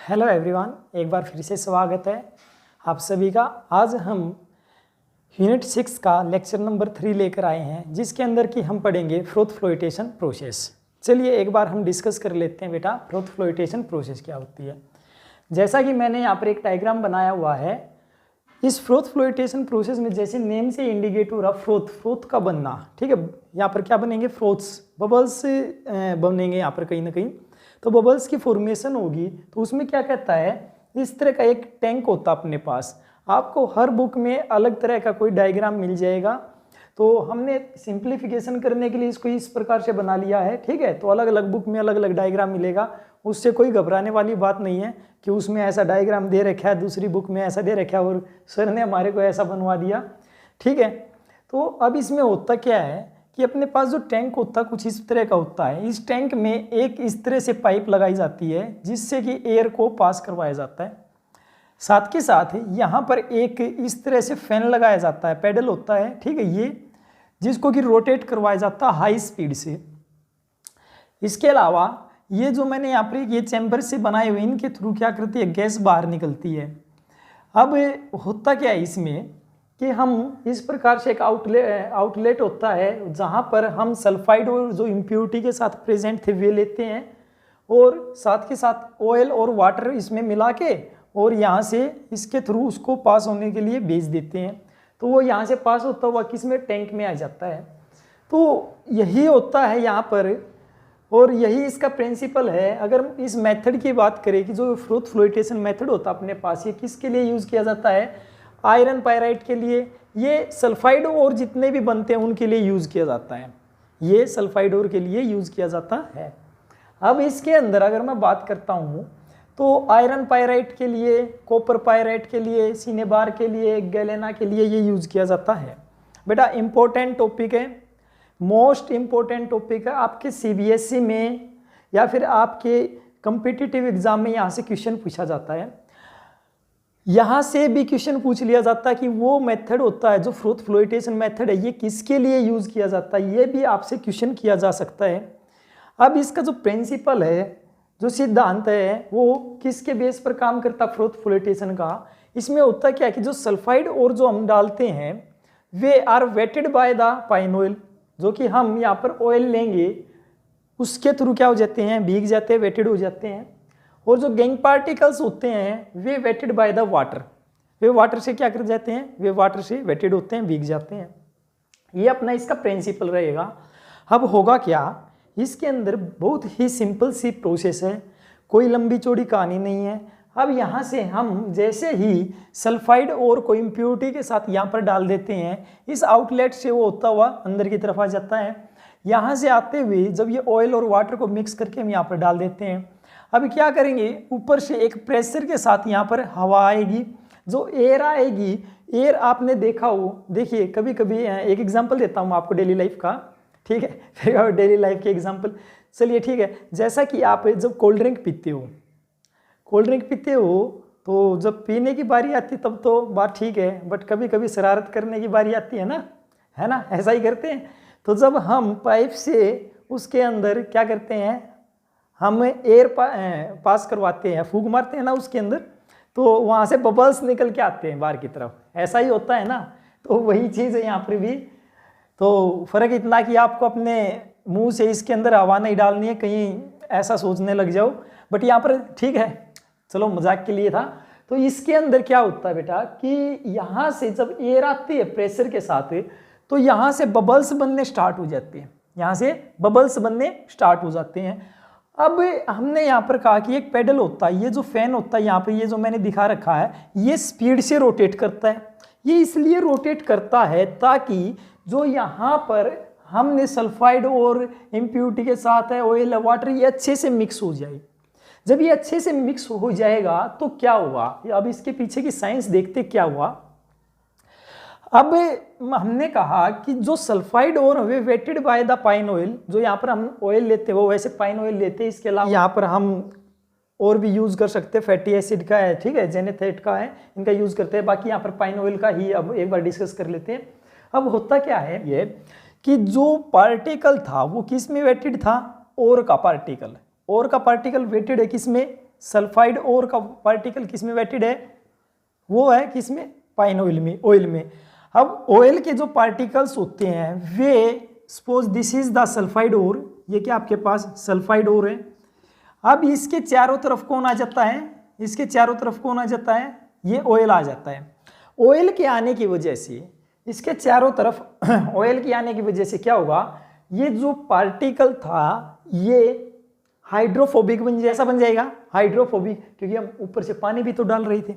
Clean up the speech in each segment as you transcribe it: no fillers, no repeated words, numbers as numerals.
Hello everyone, एक बार फिर से स्वागत है आप सभी का। आज हम यूनिट 6 का लेक्चर नंबर 3 लेकर आए हैं, जिसके अंदर की हम पढ़ेंगे फ्रोथ फ्लोटेशन प्रोसेस। चलिए एक बार हम डिस्कस कर लेते हैं बेटा, फ्रोथ फ्लोटेशन प्रोसेस क्या होती है। जैसा कि मैंने यहाँ पर एक डायग्राम बनाया हुआ है, इस फ्रोथ फ्लोटेशन प्रोसेस में जैसे नेम से इंडिकेट हो रहा फ्रोथ का बनना, ठीक है। यहाँ पर क्या बनेंगे, फ्रोथ्स, बबल्स बनेंगे यहाँ पर कहीं ना कहीं। तो बबल्स की फॉर्मेशन होगी, तो उसमें क्या कहता है, इस तरह का एक टैंक होता है अपने पास। आपको हर बुक में अलग तरह का कोई डायग्राम मिल जाएगा, तो हमने सिंप्लीफिकेशन करने के लिए इसको इस प्रकार से बना लिया है, ठीक है। तो अलग अलग बुक में अलग अलग डायग्राम मिलेगा, उससे कोई घबराने वाली बात नहीं है कि उसमें ऐसा डायग्राम दे रखा है, दूसरी बुक में ऐसा दे रखा है और सर ने हमारे को ऐसा बनवा दिया, ठीक है। तो अब इसमें होता क्या है कि अपने पास जो टैंक होता है कुछ इस तरह का होता है। इस टैंक में एक इस तरह से पाइप लगाई जाती है जिससे कि एयर को पास करवाया जाता है। साथ के साथ यहाँ पर एक इस तरह से फैन लगाया जाता है, पैडल होता है, ठीक है, ये जिसको कि रोटेट करवाया जाता है हाई स्पीड से। इसके अलावा ये जो मैंने यहाँ पर ये चैम्बर से बनाए हुए, इनके थ्रू क्या करती है, गैस बाहर निकलती है। अब होता क्या है इसमें कि हम इस प्रकार से एक आउटलेट होता है जहाँ पर हम सल्फाइड और जो इम्प्योरिटी के साथ प्रेजेंट थे वे लेते हैं, और साथ के साथ ऑयल और वाटर इसमें मिला के और यहाँ से इसके थ्रू उसको पास होने के लिए भेज देते हैं। तो वो यहाँ से पास होता हुआ किस में, टैंक में आ जाता है। तो यही होता है यहाँ पर, और यही इसका प्रिंसिपल है। अगर इस मेथड की बात करें कि जो फ्रोथ फ्लोटेशन मेथड होता है अपने पास, ये किसके लिए यूज़ किया जाता है, आयरन पायराइट के लिए, ये सल्फाइड और जितने भी बनते हैं उनके लिए यूज़ किया जाता है, ये सल्फाइड और के लिए यूज़ किया जाता है। अब इसके अंदर अगर मैं बात करता हूँ तो आयरन पायराइट के लिए, कॉपर पायराइट के लिए, सिनेबार के लिए, गैलेना के लिए ये यूज़ किया जाता है। बेटा इम्पोर्टेंट टॉपिक है, मोस्ट इम्पोर्टेंट टॉपिक है, आपके CBSE में या फिर आपके कम्पिटिटिव एग्जाम में यहाँ से क्वेश्चन पूछा जाता है। यहाँ से भी क्वेश्चन पूछ लिया जाता है कि वो मेथड होता है जो फ्रोथ फ्लोटेशन मेथड है, ये किसके लिए यूज़ किया जाता है, ये भी आपसे क्वेश्चन किया जा सकता है। अब इसका जो प्रिंसिपल है, जो सिद्धांत है, वो किसके बेस पर काम करता है, फ्रोथ फ्लोटेशन का। इसमें होता क्या है कि जो सल्फाइड और जो हम डालते हैं they are wetted by the pine oil, जो कि हम यहाँ पर ऑयल लेंगे उसके थ्रू क्या हो जाते हैं, भीग जाते हैं, वेटेड हो जाते हैं। और जो गैंग पार्टिकल्स होते हैं they wetted by the water, they water से क्या कर जाते हैं, वे वाटर से वेटेड होते हैं, भीग जाते हैं। ये अपना इसका प्रिंसिपल रहेगा। अब होगा क्या, इसके अंदर बहुत ही सिंपल सी प्रोसेस है, कोई लंबी चौड़ी कहानी नहीं है। अब यहाँ से हम जैसे ही सल्फाइड और कोई इम्प्योरिटी के साथ यहाँ पर डाल देते हैं, इस आउटलेट से वो होता हुआ अंदर की तरफ आ जाता है। यहाँ से आते हुए जब ये ऑयल और वाटर को मिक्स करके हम यहाँ पर डाल देते हैं, अभी क्या करेंगे, ऊपर से एक प्रेशर के साथ यहाँ पर हवा आएगी, जो एयर आएगी, एयर आपने देखा हो, देखिए कभी कभी एक एग्जांपल देता हूँ आपको डेली लाइफ का, ठीक है, फिर डेली लाइफ के एग्जांपल। चलिए ठीक है, जैसा कि आप जब कोल्ड ड्रिंक पीते हो तो जब पीने की बारी आती तब तो बात ठीक है, बट कभी कभी शरारत करने की बारी आती है ना, है ना, ऐसा ही करते हैं। तो जब हम पाइप से उसके अंदर क्या करते हैं, हम एयर पास करवाते हैं, फूंक मारते हैं ना उसके अंदर, तो वहाँ से बबल्स निकल के आते हैं बाहर की तरफ, ऐसा ही होता है ना। तो वही चीज़ है यहाँ पर भी। तो फ़र्क इतना कि आपको अपने मुंह से इसके अंदर हवा नहीं डालनी है, कहीं ऐसा सोचने लग जाओ, बट यहाँ पर ठीक है, चलो मजाक के लिए था। तो इसके अंदर क्या होता है बेटा कि यहाँ से जब एयर आती है प्रेशर के साथ, तो यहाँ से बबल्स बनने स्टार्ट हो जाते हैं, यहाँ से बबल्स बनने स्टार्ट हो जाते हैं। अब हमने यहाँ पर कहा कि एक पेडल होता है, ये जो फैन होता है यहाँ पर, ये जो मैंने दिखा रखा है, ये स्पीड से रोटेट करता है। ये इसलिए रोटेट करता है ताकि जो यहाँ पर हमने सल्फाइड और इम्प्योरिटी के साथ है ऑयल वाटर, ये अच्छे से मिक्स हो जाए। जब ये अच्छे से मिक्स हो जाएगा तो क्या हुआ, अब इसके पीछे की साइंस देखते क्या हुआ। अब हमने कहा कि जो सल्फाइड और they wetted by the pine oil, जो यहाँ पर हम ऑयल लेते हैं वो वैसे पाइन ऑयल लेते हैं, इसके अलावा यहाँ पर हम और भी यूज़ कर सकते हैं, फैटी एसिड का है, ठीक है, जेनेथेट का है, इनका यूज़ करते हैं। बाकी यहाँ पर पाइन ऑयल का ही अब एक बार डिस्कस कर लेते हैं। अब होता क्या है ये कि जो पार्टिकल था वो किस में वेटेड था, ओर का पार्टिकल, ओर का पार्टिकल वेटेड है किस में, सल्फाइड ओर का पार्टिकल किस में वेटेड है, वो है किसमें, पाइन ऑयल में। अब ऑयल के जो पार्टिकल्स होते हैं they, suppose this is the sulphide ore, ये क्या आपके पास सल्फाइड ओर है। अब इसके चारों तरफ कौन आ जाता है, इसके चारों तरफ कौन आ जाता है, ये ऑयल आ जाता है। ऑयल के आने की वजह से इसके चारों तरफ ऑयल के आने की वजह से क्या होगा, ये जो पार्टिकल था ये हाइड्रोफोबिक बन जाएगा हाइड्रोफोबिक, क्योंकि हम ऊपर से पानी भी तो डाल रहे थे।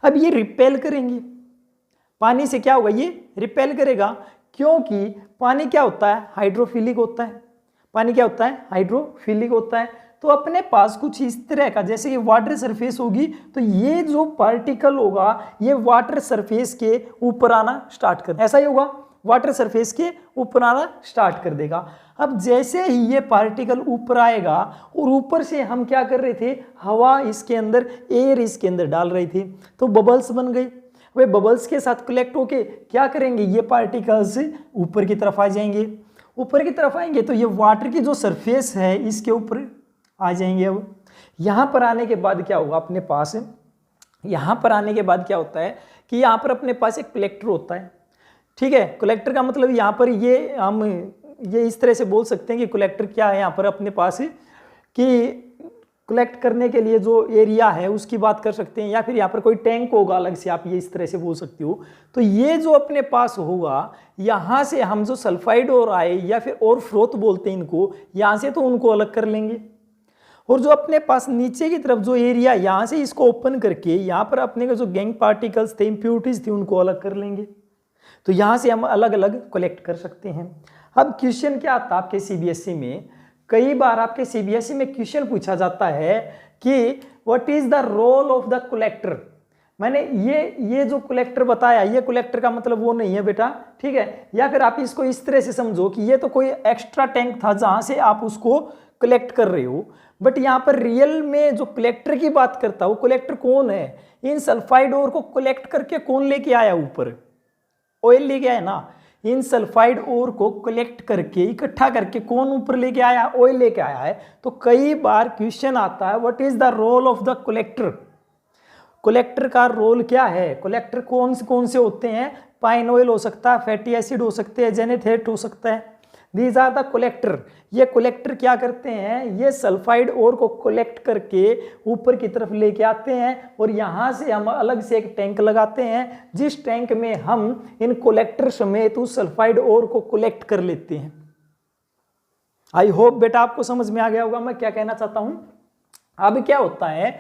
अब ये रिपेल करेंगे, पानी से क्या होगा, ये रिपेल करेगा, क्योंकि पानी क्या होता है, हाइड्रोफिलिक होता है। पानी क्या होता है, हाइड्रोफिलिक होता है। तो अपने पास कुछ इस तरह का, जैसे कि वाटर सरफेस होगी, तो ये जो पार्टिकल होगा ये वाटर सरफेस के ऊपर आना स्टार्ट कर, ऐसा ही होगा, वाटर सरफेस के ऊपर आना स्टार्ट कर देगा। अब जैसे ही ये पार्टिकल ऊपर आएगा, और ऊपर से हम क्या कर रहे थे, हवा इसके अंदर, एयर इसके अंदर डाल रहे थे, तो बबल्स बन गए। वे बबल्स के साथ कलेक्ट होके क्या करेंगे, ये पार्टिकल्स ऊपर की तरफ आ जाएंगे। ऊपर की तरफ आएंगे तो ये वाटर की जो सरफेस है इसके ऊपर आ जाएंगे। अब यहाँ पर आने के बाद क्या होगा अपने पास, यहाँ पर आने के बाद क्या होता है कि यहाँ पर अपने पास एक कलेक्टर होता है। ठीक है, कलेक्टर का मतलब यहाँ पर ये हम ये इस तरह से बोल सकते हैं कि कलेक्टर क्या है यहाँ पर अपने पास, कि कलेक्ट करने के लिए जो एरिया है उसकी बात कर सकते हैं, या फिर यहाँ पर कोई टैंक होगा अलग से, आप ये इस तरह से बोल सकते हो। तो ये जो अपने पास होगा, यहाँ से हम जो सल्फाइड और आए या फिर और फ्रोथ बोलते हैं इनको, यहाँ से तो उनको अलग कर लेंगे, और जो अपने पास नीचे की तरफ जो एरिया, यहाँ से इसको ओपन करके यहाँ पर अपने के जो गैंग पार्टिकल्स थे, इम्प्योरिटीज थी, उनको अलग कर लेंगे। तो यहाँ से हम अलग अलग कलेक्ट कर सकते हैं। अब क्वेश्चन क्या आता है आपके सीबीएसई में, कई बार आपके सीबीएसई में क्वेश्चन पूछा जाता है कि what is the role of the collector. मैंने ये जो कलेक्टर बताया, ये कलेक्टर का मतलब वो नहीं है बेटा, ठीक है। या फिर आप इसको इस तरह से समझो कि ये तो कोई एक्स्ट्रा टैंक था जहां से आप उसको कलेक्ट कर रहे हो, बट यहाँ पर रियल में जो कलेक्टर की बात करता है वो कलेक्टर कौन है, इन सल्फाइड ओर को कलेक्ट करके कौन लेके आया ऊपर, ऑयल लेके आया ना। इन सल्फाइड ओर को कलेक्ट करके, इकट्ठा करके कौन ऊपर लेके आया, ऑयल लेके आया है। तो कई बार क्वेश्चन आता है what is the role of the collector, collector का रोल क्या है। कलेक्टर कौन से होते हैं, पाइन ऑयल हो सकता है, फैटी एसिड हो सकते हैं, जेनेथेट हो सकता है, दीज आर द कलेक्टर। ये कलेक्टर क्या करते हैं, ये सल्फाइड ओर को कलेक्ट करके ऊपर की तरफ लेके आते हैं, और यहाँ से हम अलग से एक टैंक लगाते हैं, जिस टैंक में हम इन कलेक्टर समेत उस सल्फाइड ओर को कलेक्ट कर लेते हैं। आई होप बेटा आपको समझ में आ गया होगा मैं क्या कहना चाहता हूँ। अब क्या होता है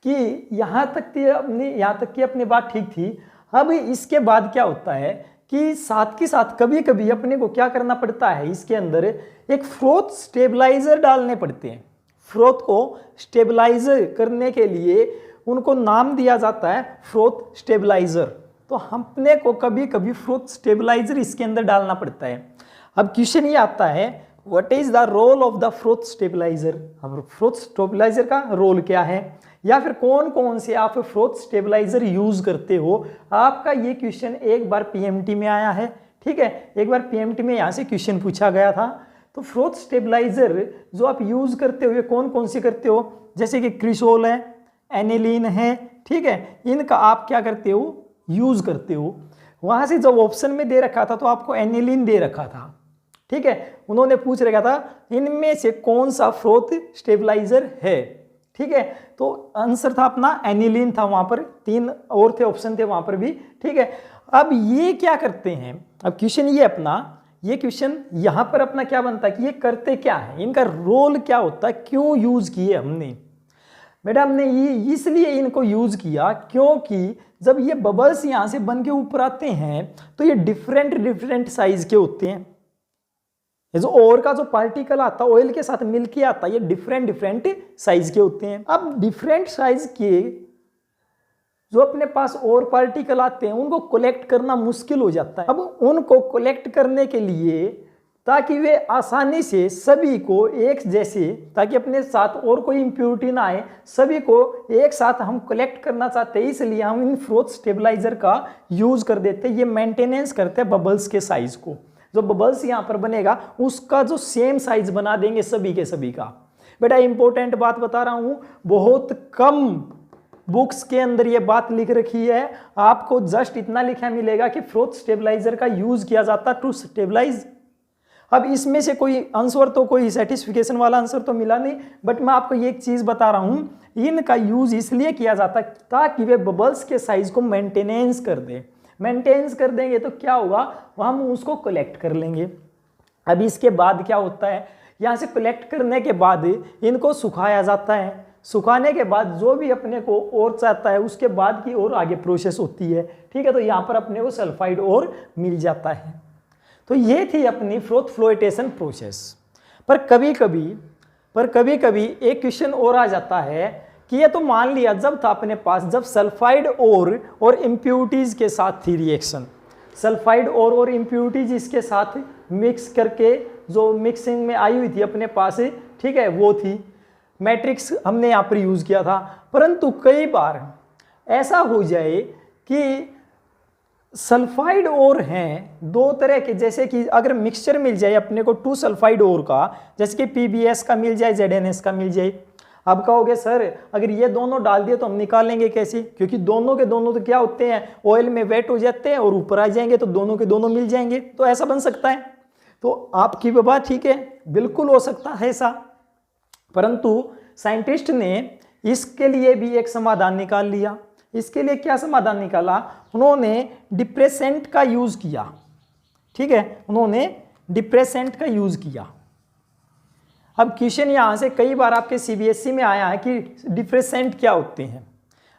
कि यहाँ तक की अपनी बात ठीक थी। अब इसके बाद क्या होता है कि साथ के साथ कभी कभी अपने को क्या करना पड़ता है, इसके अंदर एक फ्रोथ स्टेबलाइजर डालने पड़ते हैं। फ्रोथ को स्टेबलाइजर करने के लिए उनको नाम दिया जाता है फ्रोथ स्टेबलाइजर। तो हमने को कभी कभी फ्रोथ स्टेबलाइजर इसके अंदर डालना पड़ता है। अब क्वेश्चन ये आता है what is the role of the froth stabiliser. अब फ्रोथ स्टेबलाइजर का रोल क्या है, या फिर कौन कौन से आप फ्रोथ स्टेबलाइजर यूज करते हो। आपका ये क्वेश्चन एक बार पीएमटी में आया है, ठीक है, एक बार पीएमटी में यहाँ से क्वेश्चन पूछा गया था। तो फ्रोथ स्टेबलाइजर जो आप यूज करते हो ये कौन कौन से करते हो, जैसे कि क्रिसोल है, एनिलीन है, ठीक है, इनका आप क्या करते हो, यूज करते हो। वहां से जब ऑप्शन में दे रखा था तो आपको एनिलीन दे रखा था, ठीक है, उन्होंने पूछ रखा था इनमें से कौन सा फ्रोथ स्टेबलाइजर है, ठीक है। तो आंसर था अपना एनिलीन था, वहां पर 3 और थे ऑप्शन थे वहां पर भी, ठीक है। अब ये क्या करते हैं, अब क्वेश्चन ये अपना, ये क्वेश्चन यहां पर अपना क्या बनता है कि ये करते क्या है, इनका रोल क्या होता है, क्यों यूज किए हमने। मैडम ने ये इसलिए इनको यूज किया क्योंकि जब ये बबल्स यहां से बन के ऊपर आते हैं तो ये डिफरेंट साइज के होते हैं। ये जो और का जो पार्टिकल आता है ऑयल के साथ मिलके आता है, ये डिफरेंट साइज के होते हैं। अब डिफरेंट साइज के जो अपने पास और पार्टिकल आते हैं उनको कलेक्ट करना मुश्किल हो जाता है। अब उनको कलेक्ट करने के लिए, ताकि वे आसानी से सभी को एक जैसे, ताकि अपने साथ और कोई इम्प्योरिटी ना आए, सभी को एक साथ हम कलेक्ट करना चाहते हैं, इसलिए हम इन फ्रोथ स्टेबलाइजर का यूज कर देते हैं। ये मेंटेनेंस करते हैं बबल्स के साइज को, जो बबल्स यहाँ पर बनेगा उसका जो सेम साइज बना देंगे सभी के सभी का। बेटा इंपॉर्टेंट बात बता रहा हूँ, बहुत कम बुक्स के अंदर ये बात लिख रखी है, आपको जस्ट इतना लिखा मिलेगा कि फ्रोथ स्टेबलाइजर का यूज किया जाता टू स्टेबलाइज। अब इसमें से कोई आंसर तो कोई सेटिस्फिकेशन वाला आंसर तो मिला नहीं, बट मैं आपको ये एक चीज बता रहा हूं, इनका यूज इसलिए किया जाता ताकि वे बबल्स के साइज को मेंटेनेंस कर दें। मेंटेनेंस कर देंगे तो क्या होगा, हम उसको कलेक्ट कर लेंगे। अब इसके बाद क्या होता है, यहाँ से कलेक्ट करने के बाद इनको सुखाया जाता है। सुखाने के बाद जो भी अपने को और चाहता है उसके बाद की और आगे प्रोसेस होती है। ठीक है, तो यहाँ पर अपने को सल्फाइड और मिल जाता है। तो ये थी अपनी फ्रोथ फ्लोटेशन प्रोसेस। पर कभी कभी एक क्वेश्चन और आ जाता है कि ये तो मान लिया जब था अपने पास, जब सल्फाइड और इम्प्यूरिटीज के साथ थी रिएक्शन, सल्फाइड और इम्प्यूरिटीज इसके साथ मिक्स करके जो मिक्सिंग में आई हुई थी अपने पास, ठीक है, वो थी मैट्रिक्स हमने यहाँ पर यूज किया था। परंतु कई बार ऐसा हो जाए कि सल्फाइड और हैं दो तरह के, जैसे कि अगर मिक्सचर मिल जाए अपने को 2 सल्फाइड और का, जैसे कि PBS का मिल जाए, ZNS का मिल जाए। अब कहोगे सर अगर ये दोनों डाल दिए तो हम निकालेंगे कैसे, क्योंकि दोनों के दोनों तो क्या होते हैं, ऑयल में वेट हो जाते हैं और ऊपर आ जाएंगे, तो दोनों के दोनों मिल जाएंगे। तो ऐसा बन सकता है। तो आपकी बात ठीक है, बिल्कुल हो सकता है ऐसा। परंतु साइंटिस्ट ने इसके लिए भी एक समाधान निकाल लिया। इसके लिए क्या समाधान निकाला, उन्होंने डिप्रेसेंट का यूज किया। ठीक है, उन्होंने डिप्रेसेंट का यूज किया। अब क्वेश्चन यहाँ से कई बार आपके CBSE में आया है कि डिप्रेसेंट क्या होते हैं।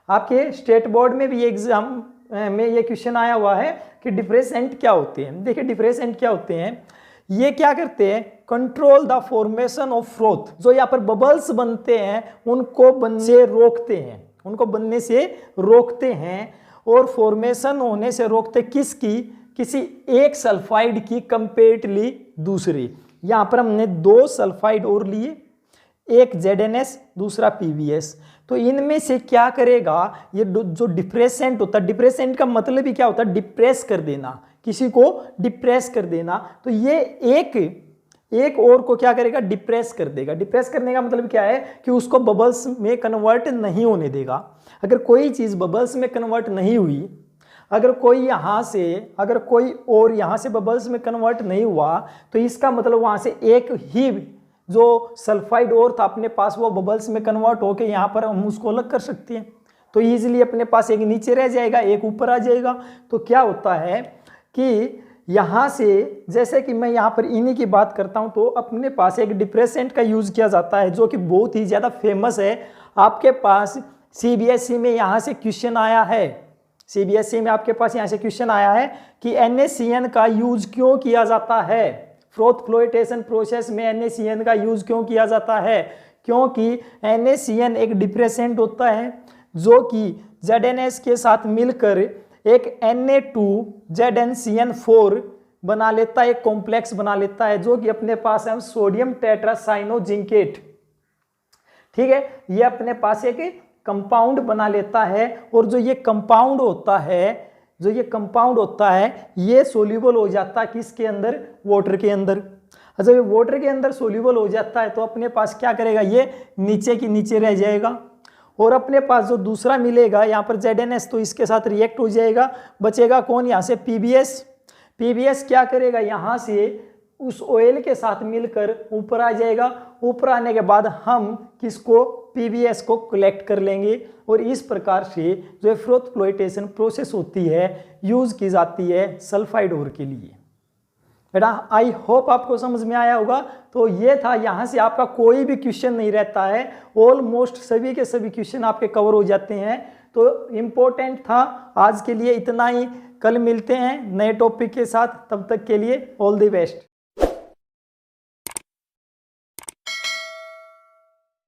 आपके स्टेट बोर्ड में भी एग्जाम में ये क्वेश्चन आया हुआ है कि डिप्रेसेंट क्या होते हैं। देखिए डिप्रेसेंट क्या होते हैं, ये क्या करते हैं, control the formation of froth. जो यहाँ पर बबल्स बनते हैं उनको बनने से रोकते हैं, उनको बनने से रोकते हैं, और फॉर्मेशन होने से रोकते किसकी, किसी एक सल्फाइड की कंपेरेटिवली दूसरी। यहाँ पर हमने 2 सल्फाइड और लिए, एक ZNS दूसरा PBS। तो इनमें से क्या करेगा, ये जो डिप्रेसेंट होता है, डिप्रेसेंट का मतलब ही क्या होता है, डिप्रेस कर देना, किसी को डिप्रेस कर देना। तो ये एक और को क्या करेगा, डिप्रेस कर देगा। डिप्रेस करने का मतलब क्या है कि उसको बबल्स में कन्वर्ट नहीं होने देगा। अगर कोई चीज़ बबल्स में कन्वर्ट नहीं हुई, अगर कोई यहाँ से, अगर कोई और यहाँ से बबल्स में कन्वर्ट नहीं हुआ, तो इसका मतलब वहाँ से एक ही जो सल्फाइड और था अपने पास वो बबल्स में कन्वर्ट होकर यहाँ पर हम उसको अलग कर सकते हैं। तो ईजिली अपने पास एक नीचे रह जाएगा, एक ऊपर आ जाएगा। तो क्या होता है कि यहाँ से, जैसे कि मैं यहाँ पर इन्हीं की बात करता हूँ, तो अपने पास एक डिप्रेसेंट का यूज़ किया जाता है जो कि बहुत ही ज़्यादा फेमस है। आपके पास CBSE में यहाँ से क्वेश्चन आया है, CBSE में आपके पास यहाँ से क्वेश्चन आया है कि NaCN का यूज़ क्यों किया जाता है, फ्रोथ फ्लोटेशन प्रोसेस में NaCN का यूज़ क्यों किया जाता है। क्योंकि NaCN एक डिप्रेसेंट होता है जो कि ZNS के साथ मिलकर एक Na2ZnCN4 बना लेता है, एक कॉम्प्लेक्स बना लेता है, जो कि अपने पास है सोडियम टेट्रासाइनोजिंकेट। ठीक है, ये अपने पास एक कंपाउंड बना लेता है, और जो ये कंपाउंड होता है, ये सोल्यूबल हो जाता है किसके अंदर, वाटर के अंदर। अच्छा, ये वाटर के अंदर सोल्यूबल हो जाता है तो अपने पास क्या करेगा, ये नीचे की नीचे रह जाएगा, और अपने पास जो दूसरा मिलेगा यहाँ पर ZNS, तो इसके साथ रिएक्ट हो जाएगा। बचेगा कौन, यहाँ से PBS क्या करेगा, यहाँ से उस ऑयल के साथ मिलकर ऊपर आ जाएगा। ऊपर आने के बाद हम किसको, PBS को कलेक्ट कर लेंगे, और इस प्रकार से जो फ्रोथ फ्लोटेशन प्रोसेस होती है यूज़ की जाती है सल्फाइड और के लिए। बेटा आई होप आपको समझ में आया होगा। तो ये था, यहाँ से आपका कोई भी क्वेश्चन नहीं रहता है, ऑलमोस्ट सभी के सभी क्वेश्चन आपके कवर हो जाते हैं। तो इम्पोर्टेंट था, आज के लिए इतना ही। कल मिलते हैं नए टॉपिक के साथ, तब तक के लिए ऑल द बेस्ट।